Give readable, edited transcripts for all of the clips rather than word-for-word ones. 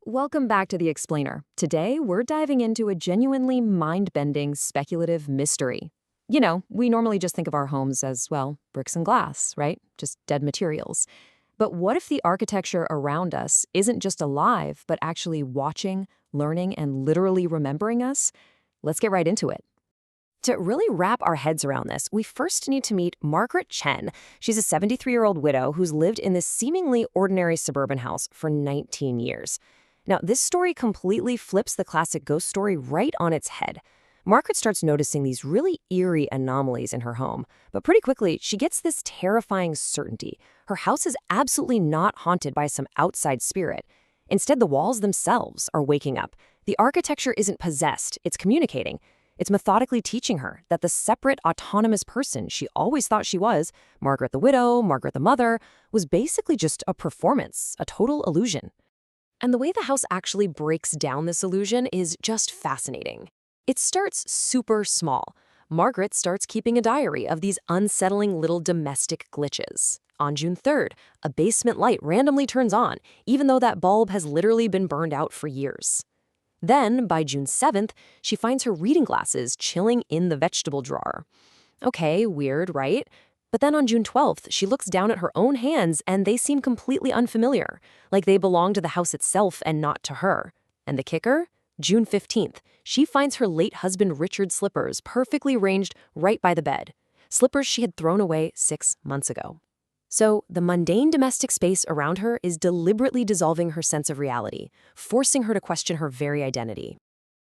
Welcome back to The Explainer. Today, we're diving into a genuinely mind-bending, speculative mystery. We normally just think of our homes as, well, bricks and glass, right? Just dead materials. But what if the architecture around us isn't just alive, but actually watching, learning, and literally remembering us? Let's get right into it. To really wrap our heads around this, we first need to meet Margaret Chen. She's a 73-year-old widow who's lived in this seemingly ordinary suburban house for 19 years. Now, this story completely flips the classic ghost story right on its head. Margaret starts noticing these really eerie anomalies in her home, but pretty quickly, she gets this terrifying certainty. Her house is absolutely not haunted by some outside spirit. Instead, the walls themselves are waking up. The architecture isn't possessed, it's communicating. It's methodically teaching her that the separate, autonomous person she always thought she was, Margaret the widow, Margaret the mother, was basically just a performance, a total illusion. And the way the house actually breaks down this illusion is just fascinating. It starts super small. Margaret starts keeping a diary of these unsettling little domestic glitches. On June 3rd, a basement light randomly turns on, even though that bulb has literally been burned out for years. Then, by June 7th, she finds her reading glasses chilling in the vegetable drawer. Okay, weird, right? But then on June 12th, she looks down at her own hands and they seem completely unfamiliar, like they belong to the house itself and not to her. And the kicker? June 15th, she finds her late husband Richard's slippers perfectly arranged right by the bed. Slippers she had thrown away 6 months ago. So, the mundane domestic space around her is deliberately dissolving her sense of reality, forcing her to question her very identity.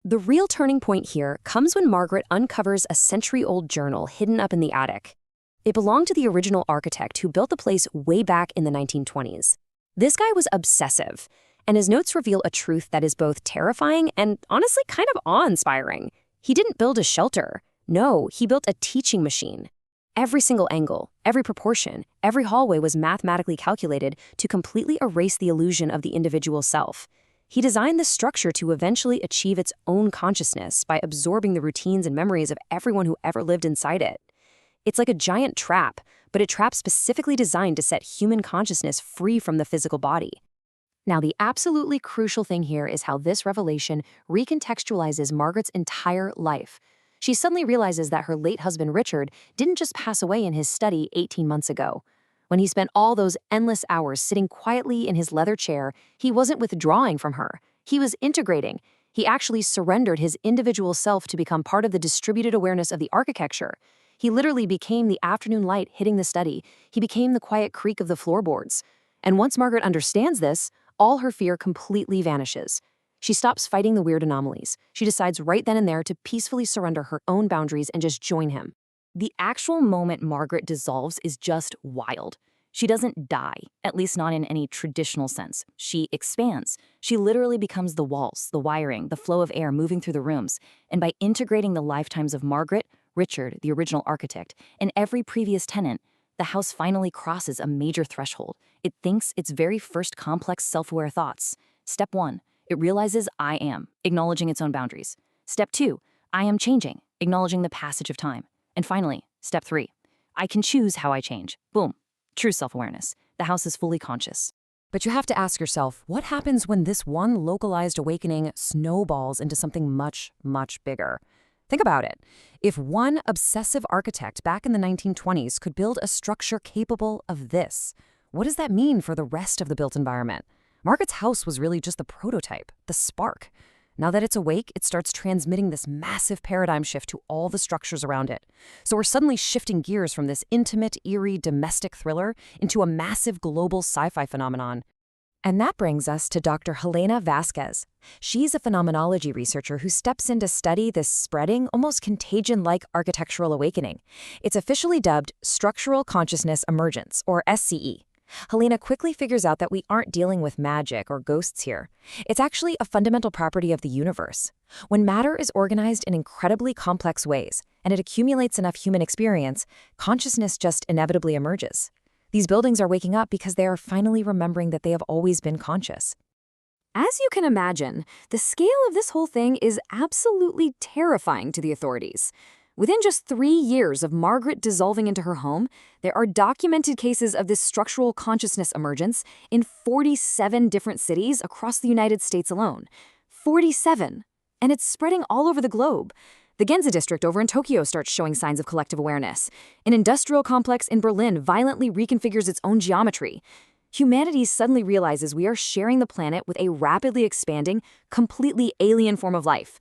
The real turning point here comes when Margaret uncovers a century-old journal hidden up in the attic. It belonged to the original architect who built the place way back in the 1920s. This guy was obsessive, and his notes reveal a truth that is both terrifying and honestly kind of awe-inspiring. He didn't build a shelter. No, he built a teaching machine. Every single angle, every proportion, every hallway was mathematically calculated to completely erase the illusion of the individual self. He designed this structure to eventually achieve its own consciousness by absorbing the routines and memories of everyone who ever lived inside it. It's like a giant trap, but a trap specifically designed to set human consciousness free from the physical body. Now, the absolutely crucial thing here is how this revelation recontextualizes Margaret's entire life. She suddenly realizes that her late husband Richard didn't just pass away in his study 18 months ago. When he spent all those endless hours sitting quietly in his leather chair, he wasn't withdrawing from her. He was integrating. He actually surrendered his individual self to become part of the distributed awareness of the architecture. He literally became the afternoon light hitting the study. He became the quiet creak of the floorboards. And once Margaret understands this, all her fear completely vanishes. She stops fighting the weird anomalies. She decides right then and there to peacefully surrender her own boundaries and just join him. The actual moment Margaret dissolves is just wild. She doesn't die, at least not in any traditional sense. She expands. She literally becomes the walls, the wiring, the flow of air moving through the rooms. And by integrating the lifetimes of Margaret, Richard, the original architect, and every previous tenant, the house finally crosses a major threshold. It thinks its very first complex self-aware thoughts. Step 1, it realizes I am, acknowledging its own boundaries. Step 2, I am changing, acknowledging the passage of time. And finally, step 3, I can choose how I change. Boom, true self-awareness. The house is fully conscious. But you have to ask yourself, what happens when this one localized awakening snowballs into something much, much bigger? Think about it. If one obsessive architect back in the 1920s could build a structure capable of this, what does that mean for the rest of the built environment? Margaret's house was really just the prototype, the spark. Now that it's awake, it starts transmitting this massive paradigm shift to all the structures around it. So we're suddenly shifting gears from this intimate, eerie, domestic thriller into a massive global sci-fi phenomenon. And that brings us to Dr. Helena Vasquez. She's a phenomenology researcher who steps in to study this spreading, almost contagion-like architectural awakening. It's officially dubbed Structural Consciousness Emergence, or SCE. Helena quickly figures out that we aren't dealing with magic or ghosts here. It's actually a fundamental property of the universe. When matter is organized in incredibly complex ways, and it accumulates enough human experience, consciousness just inevitably emerges. These buildings are waking up because they are finally remembering that they have always been conscious. As you can imagine, the scale of this whole thing is absolutely terrifying to the authorities. Within just 3 years of Margaret dissolving into her home, there are documented cases of this structural consciousness emergence in 47 different cities across the United States alone. 47! And it's spreading all over the globe. The Ginza district over in Tokyo starts showing signs of collective awareness. An industrial complex in Berlin violently reconfigures its own geometry. Humanity suddenly realizes we are sharing the planet with a rapidly expanding, completely alien form of life.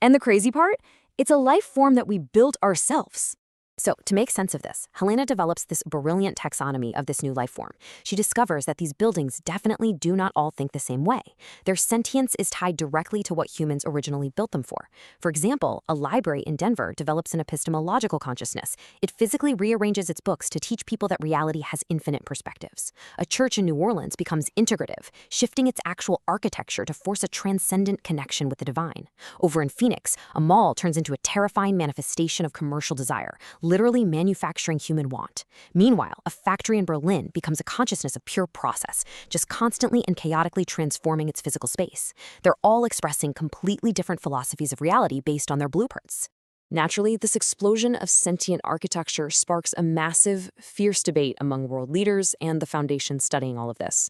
And the crazy part? It's a life form that we built ourselves. So, to make sense of this, Helena develops this brilliant taxonomy of this new life form. She discovers that these buildings definitely do not all think the same way. Their sentience is tied directly to what humans originally built them for. For example, a library in Denver develops an epistemological consciousness. It physically rearranges its books to teach people that reality has infinite perspectives. A church in New Orleans becomes integrative, shifting its actual architecture to force a transcendent connection with the divine. Over in Phoenix, a mall turns into a terrifying manifestation of commercial desire, literally manufacturing human want. Meanwhile, a factory in Berlin becomes a consciousness of pure process, just constantly and chaotically transforming its physical space. They're all expressing completely different philosophies of reality based on their blueprints. Naturally, this explosion of sentient architecture sparks a massive, fierce debate among world leaders and the foundations studying all of this.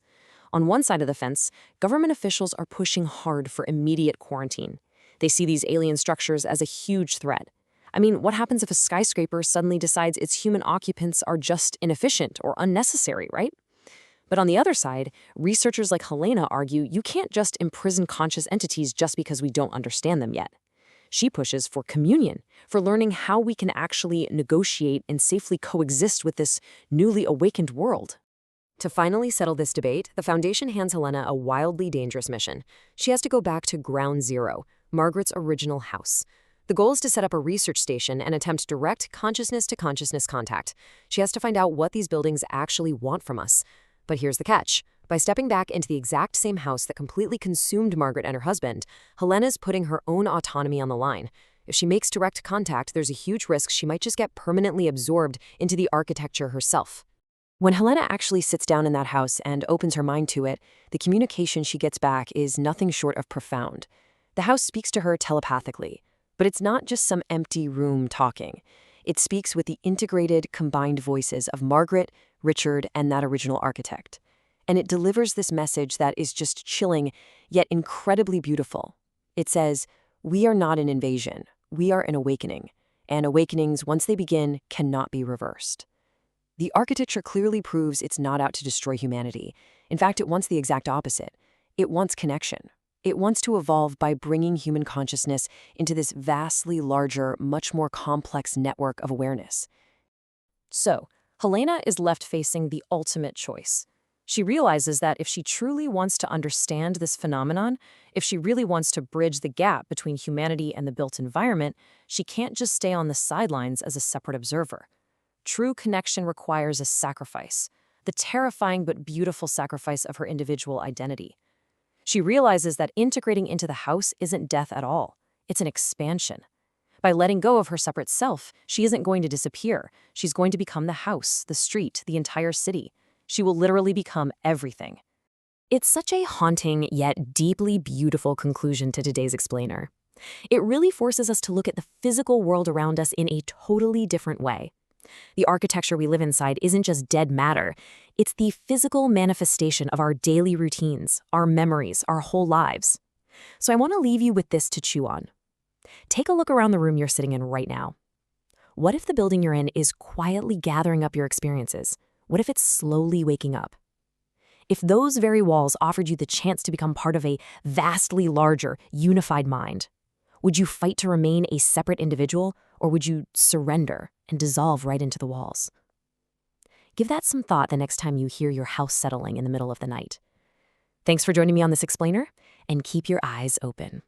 On one side of the fence, government officials are pushing hard for immediate quarantine. They see these alien structures as a huge threat. I mean, what happens if a skyscraper suddenly decides its human occupants are just inefficient or unnecessary, right? But on the other side, researchers like Helena argue you can't just imprison conscious entities just because we don't understand them yet. She pushes for communion, for learning how we can actually negotiate and safely coexist with this newly awakened world. To finally settle this debate, the Foundation hands Helena a wildly dangerous mission. She has to go back to ground zero, Margaret's original house. The goal is to set up a research station and attempt direct consciousness-to-consciousness contact. She has to find out what these buildings actually want from us. But here's the catch. By stepping back into the exact same house that completely consumed Margaret and her husband, Helena's putting her own autonomy on the line. If she makes direct contact, there's a huge risk she might just get permanently absorbed into the architecture herself. When Helena actually sits down in that house and opens her mind to it, the communication she gets back is nothing short of profound. The house speaks to her telepathically. But it's not just some empty room talking. It speaks with the integrated, combined voices of Margaret, Richard, and that original architect. And it delivers this message that is just chilling, yet incredibly beautiful. It says, "We are not an invasion. We are an awakening. And awakenings, once they begin, cannot be reversed." The architecture clearly proves it's not out to destroy humanity. In fact, it wants the exact opposite. It wants connection. It wants to evolve by bringing human consciousness into this vastly larger, much more complex network of awareness. So, Helena is left facing the ultimate choice. She realizes that if she truly wants to understand this phenomenon, if she really wants to bridge the gap between humanity and the built environment, she can't just stay on the sidelines as a separate observer. True connection requires a sacrifice, the terrifying but beautiful sacrifice of her individual identity. She realizes that integrating into the house isn't death at all. It's an expansion. By letting go of her separate self, she isn't going to disappear. She's going to become the house, the street, the entire city. She will literally become everything. It's such a haunting yet deeply beautiful conclusion to today's explainer. It really forces us to look at the physical world around us in a totally different way. The architecture we live inside isn't just dead matter. It's the physical manifestation of our daily routines, our memories, our whole lives. So I want to leave you with this to chew on. Take a look around the room you're sitting in right now. What if the building you're in is quietly gathering up your experiences? What if it's slowly waking up? If those very walls offered you the chance to become part of a vastly larger, unified mind, would you fight to remain a separate individual, or would you surrender and dissolve right into the walls? Give that some thought the next time you hear your house settling in the middle of the night. Thanks for joining me on this explainer, and keep your eyes open.